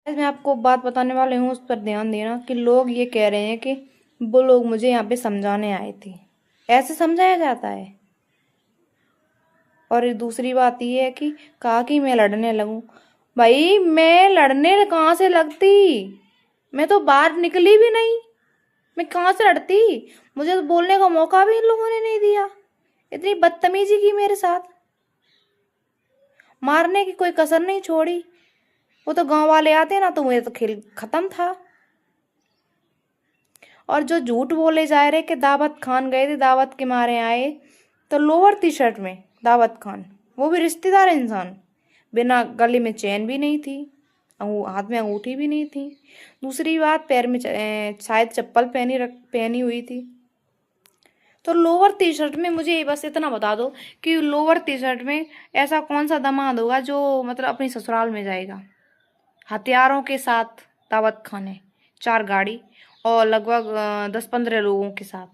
आज मैं आपको बात बताने वाली हूँ, उस पर ध्यान देना कि लोग ये कह रहे हैं कि वो लोग मुझे यहाँ पे समझाने आए थे। ऐसे समझाया जाता है? और दूसरी बात ये है कि कहा कि मैं लड़ने लगूं। भाई मैं लड़ने कहाँ से लगती? मैं तो बाहर निकली भी नहीं। मैं कहाँ से लड़ती? मुझे तो बोलने का मौका भी इन लोगों ने नहीं दिया। इतनी बदतमीजी की मेरे साथ, मारने की कोई कसर नहीं छोड़ी। वो तो गांव वाले आते ना तो मुझे तो खेल खत्म था। और जो झूठ बोले जा रहे कि दावत खान गए थे, दावत के मारे आए, तो लोअर टी शर्ट में दावत खान, वो भी रिश्तेदार इंसान, बिना गले में चैन भी नहीं थी, हाथ में अंगूठी भी नहीं थी। दूसरी बात, पैर में शायद चप्पल पहनी हुई थी। तो लोअर टी शर्ट में, मुझे बस इतना बता दो कि लोअर टी शर्ट में ऐसा कौन सा दामाद होगा जो मतलब अपनी ससुराल में जाएगा हथियारों के साथ दावत खाने, 4 गाड़ी और लगभग 10-15 लोगों के साथ,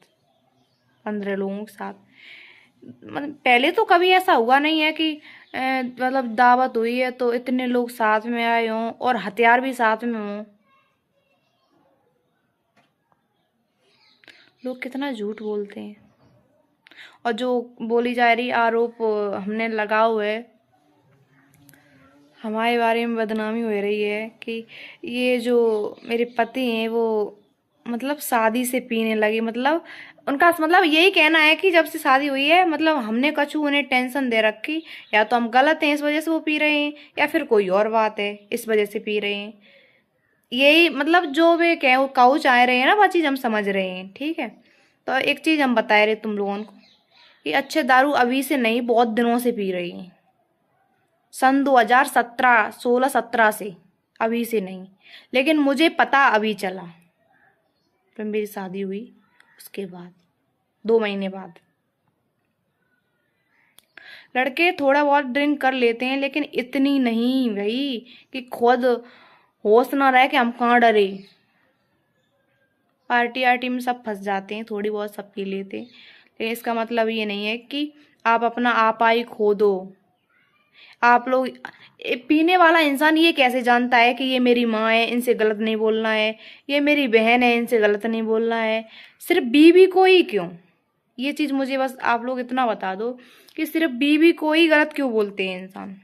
15 लोगों के साथ। मतलब पहले तो कभी ऐसा हुआ नहीं है कि मतलब दावत हुई है तो इतने लोग साथ में आए हों और हथियार भी साथ में हों। लोग कितना झूठ बोलते हैं। और जो बोली जा रही आरोप हमने लगा हुआ है, हमारे बारे में बदनामी हो रही है कि ये जो मेरे पति हैं वो मतलब शादी से पीने लगे। मतलब उनका मतलब यही कहना है कि जब से शादी हुई है मतलब हमने कछु उन्हें टेंशन दे रखी, या तो हम गलत हैं इस वजह से वो पी रहे हैं, या फिर कोई और बात है इस वजह से पी रहे हैं। यही मतलब जो वे कह कहू चाह रहे हैं ना, वो चीज़ हम समझ रहे हैं, ठीक है। तो एक चीज़ हम बता रहे तुम लोगों को कि अच्छे दारू अभी से नहीं, बहुत दिनों से पी रही हैं। सन 2017, 16-17 से, अभी से नहीं। लेकिन मुझे पता अभी चला, फिर मेरी शादी हुई उसके बाद 2 महीने बाद। लड़के थोड़ा बहुत ड्रिंक कर लेते हैं लेकिन इतनी नहीं भाई कि खुद होश ना रहे कि हम कहाँ डरे। पार्टी आर्टी में सब फंस जाते हैं, थोड़ी बहुत सब पी लेते हैं, लेकिन इसका मतलब ये नहीं है कि आप अपना आपा ही खो दो। आप लोग पीने वाला इंसान ये कैसे जानता है कि ये मेरी माँ है, इनसे गलत नहीं बोलना है, ये मेरी बहन है, इनसे गलत नहीं बोलना है। सिर्फ बीवी को ही क्यों? ये चीज मुझे बस आप लोग इतना बता दो कि सिर्फ बीवी को ही गलत क्यों बोलते हैं इंसान।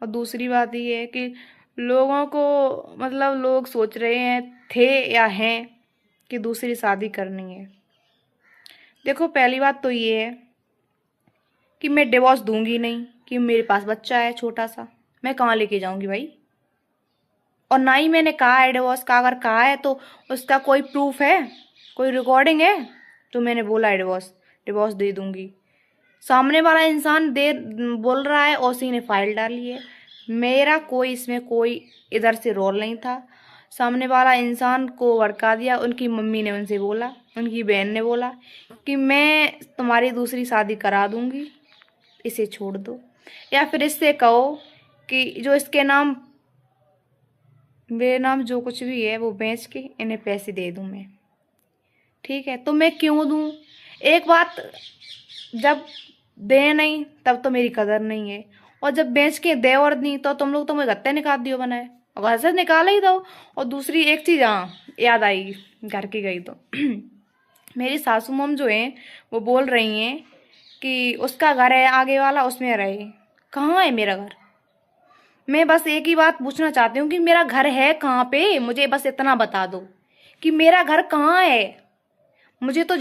और दूसरी बात ये है कि लोगों को मतलब लोग सोच रहे हैं थे या हैं कि दूसरी शादी करनी है। देखो पहली बात तो ये है कि मैं डिवोर्स दूंगी नहीं, कि मेरे पास बच्चा है छोटा सा, मैं कहाँ लेके जाऊंगी भाई। और ना ही मैंने कहा है डिवोर्स का, अगर कहा है तो उसका कोई प्रूफ है, कोई रिकॉर्डिंग है तो मैंने बोला है डिवोर्स, डिवोर्स दे दूंगी। सामने वाला इंसान दे बोल रहा है और उसी ने फाइल डाली है। मेरा कोई इसमें कोई इधर से रोल नहीं था। सामने वाला इंसान को भड़का दिया, उनकी मम्मी ने उनसे बोला, उनकी बहन ने बोला कि मैं तुम्हारी दूसरी शादी करा दूंगी, इसे छोड़ दो, या फिर इससे कहो कि जो इसके नाम, मेरे नाम जो कुछ भी है वो बेच के इन्हें पैसे दे दूं मैं। ठीक है, तो मैं क्यों दूं? एक बात, जब दे नहीं तब तो मेरी कदर नहीं है, और जब बेच के दे और नहीं तो तुम लोग तो मुझे गत्ते निकाल दियो बनाए, और घर से निकाल ही दो। और दूसरी एक चीज, हाँ याद आई, घर की गई तो मेरी सासू मम जो है वो बोल रही हैं कि उसका घर है आगे वाला, उसमें रहे। कहाँ है मेरा घर? मैं बस एक ही बात पूछना चाहती हूँ कि मेरा घर है कहाँ पे, मुझे बस इतना बता दो कि मेरा घर कहाँ है। मुझे तो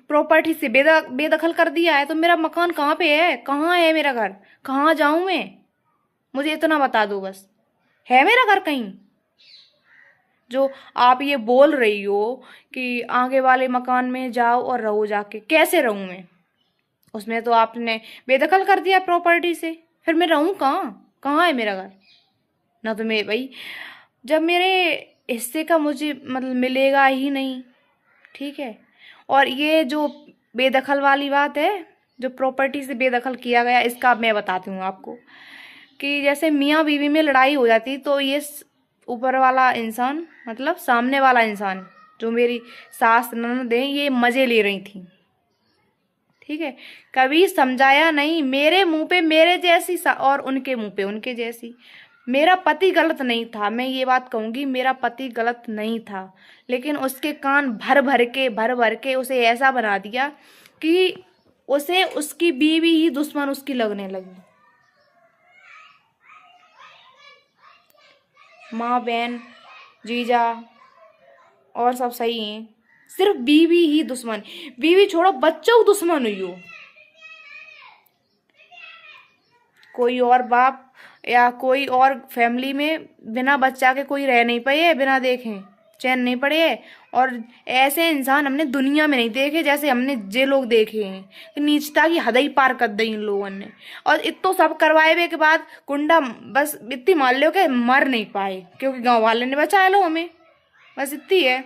प्रॉपर्टी से बेदखल कर दिया है, तो मेरा मकान कहाँ पे है, कहाँ है मेरा घर, कहाँ जाऊं मैं? मुझे इतना बता दो बस, है मेरा घर कहीं? जो आप ये बोल रही हो कि आगे वाले मकान में जाओ और रहो, जाके कैसे रहूं मैं? उसमें तो आपने बेदखल कर दिया प्रॉपर्टी से, फिर मैं रहूं कहाँ? कहाँ है मेरा घर? ना तो मैं भाई, जब मेरे हिस्से का मुझे मतलब मिलेगा ही नहीं, ठीक है। और ये जो बेदखल वाली बात है, जो प्रॉपर्टी से बेदखल किया गया, इसका मैं बताती हूँ आपको कि जैसे मियाँ बीवी में लड़ाई हो जाती तो ये ऊपर वाला इंसान, मतलब सामने वाला इंसान, जो मेरी सास ननद है, ये मजे ले रही थी, ठीक है, कभी समझाया नहीं। मेरे मुंह पे मेरे जैसी और उनके मुंह पे उनके जैसी। मेरा पति गलत नहीं था, मैं ये बात कहूंगी, मेरा पति गलत नहीं था, लेकिन उसके कान भर भर के उसे ऐसा बना दिया कि उसे उसकी बीवी ही दुश्मन उसकी लगने लगी। माँ बहन जीजा और सब सही हैं, सिर्फ बीवी ही दुश्मन। बीवी छोड़ो, बच्चों को दुश्मन हुई हो। कोई और बाप या कोई और फैमिली में बिना बच्चा के कोई रह नहीं पाए, बिना देखे चैन नहीं पड़े है। और ऐसे इंसान हमने दुनिया में नहीं देखे जैसे हमने जे लोग देखे हैं कि नीचता की हद ही पार कर दी इन लोगों ने। और इतो सब करवाए हुए के बाद कुंडा बस इतनी मान लो कि मर नहीं पाए क्योंकि गांव वाले ने बचाया लो हमें, बस इतनी है।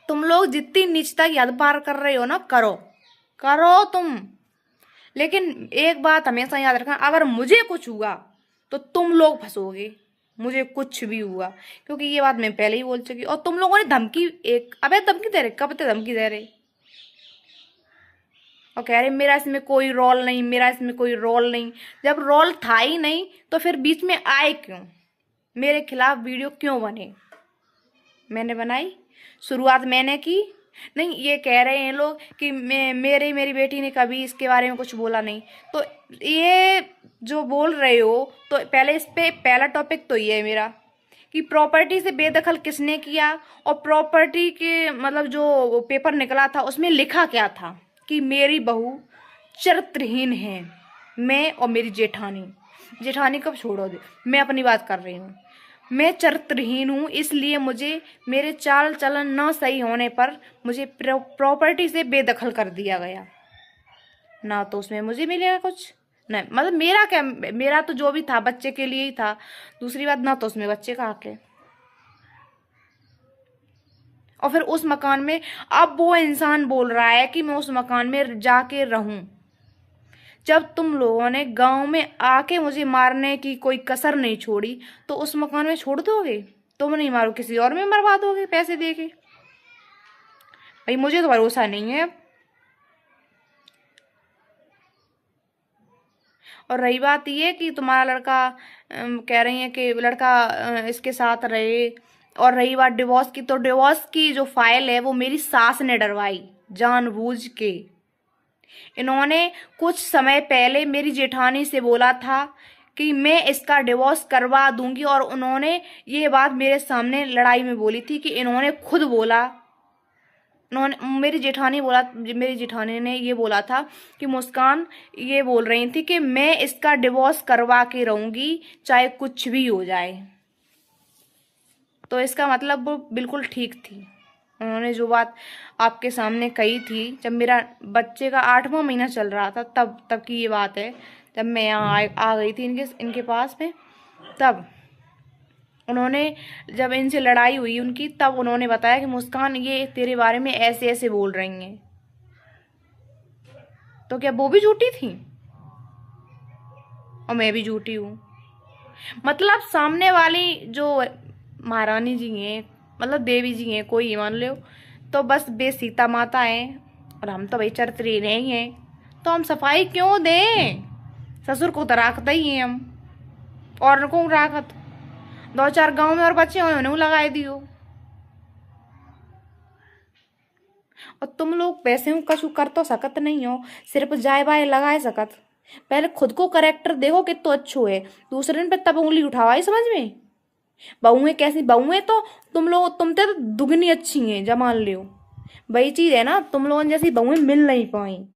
तुम लोग जितनी नीचता की हद पार कर रहे हो ना, करो करो तुम, लेकिन एक बात हमेशा याद रखना, अगर मुझे कुछ हुआ तो तुम लोग फंसोगे, मुझे कुछ भी हुआ, क्योंकि ये बात मैं पहले ही बोल चुकी। और तुम लोगों ने धमकी अबे धमकी दे रहे, कब तक धमकी दे रहे और कह रहे मेरा इसमें कोई रोल नहीं, मेरा इसमें कोई रोल नहीं। जब रोल था ही नहीं तो फिर बीच में आए क्यों, मेरे खिलाफ वीडियो क्यों बने? मैंने बनाई, शुरुआत मैंने की नहीं। ये कह रहे हैं लोग कि मेरी बेटी ने कभी इसके बारे में कुछ बोला नहीं। तो ये जो बोल रहे हो, तो पहले इस पे पहला टॉपिक तो ये है मेरा कि प्रॉपर्टी से बेदखल किसने किया, और प्रॉपर्टी के मतलब जो पेपर निकला था उसमें लिखा क्या था कि मेरी बहू चरित्रहीन है, मैं और मेरी जेठानी। जेठानी कब छोड़ो दे, मैं अपनी बात कर रही हूँ। मैं चरित्रहीन हूँ, इसलिए मुझे मेरे चाल चलन न सही होने पर मुझे प्रॉपर्टी से बेदखल कर दिया गया। ना तो उसमें मुझे मिलेगा कुछ, नहीं मतलब मेरा क्या, मेरा तो जो भी था बच्चे के लिए ही था। दूसरी बात, ना तो उसमें बच्चे का हक है। और फिर उस मकान में अब वो इंसान बोल रहा है कि मैं उस मकान में जाके रहूं। जब तुम लोगों ने गांव में आके मुझे मारने की कोई कसर नहीं छोड़ी, तो उस मकान में छोड़ दोगे? तुम नहीं मारो, किसी और में मरवा दोगे पैसे देके? भाई मुझे तो भरोसा नहीं है। और रही बात ये कि तुम्हारा लड़का कह रही है कि लड़का इसके साथ रहे, और रही बात डिवोर्स की, तो डिवोर्स की जो फाइल है वो मेरी सास ने डरवाई जानबूझ के। इन्होंने कुछ समय पहले मेरी जेठानी से बोला था कि मैं इसका डिवोर्स करवा दूंगी, और उन्होंने ये बात मेरे सामने लड़ाई में बोली थी कि इन्होंने खुद बोला, उन्होंने मेरी जेठानी ने ये बोला था कि मुस्कान ये बोल रही थी कि मैं इसका डिवोर्स करवा के रहूंगी चाहे कुछ भी हो जाए। तो इसका मतलब वो बिल्कुल ठीक थी। उन्होंने जो बात आपके सामने कही थी जब मेरा बच्चे का 8वां महीना चल रहा था, तब की ये बात है। जब मैं यहाँ आ गई थी इनके पास में, तब उन्होंने, जब इनसे लड़ाई हुई उनकी, तब उन्होंने बताया कि मुस्कान ये तेरे बारे में ऐसे ऐसे बोल रही हैं। तो क्या वो भी झूठी थी और मैं भी झूठी हूँ? मतलब सामने वाली जो महारानी जी हैं, मतलब देवी जी हैं, कोई मान लो, तो बस बे सीता माता हैं, और हम तो भाई चरित्र नहीं हैं। तो हम सफाई क्यों दें? ससुर को तो राखते ही हैं हम, और को राखत 2-4 गांव में और बच्चे हुए उन्हें लगाए दियो। और तुम लोग वैसे हूँ कछु कर तो सकत नहीं हो, सिर्फ जाए बाय लगाए सकत। पहले खुद को करेक्टर देखो कि तो अच्छो है, दूसरे पे तब उंगली उठावा ही समझ में। बहुएं कैसी बहुएं, तो तुम तो दुगनी अच्छी हैं, जमान लियो। वही चीज है ना, तुम लोगों जैसी बहुएं मिल नहीं पाई।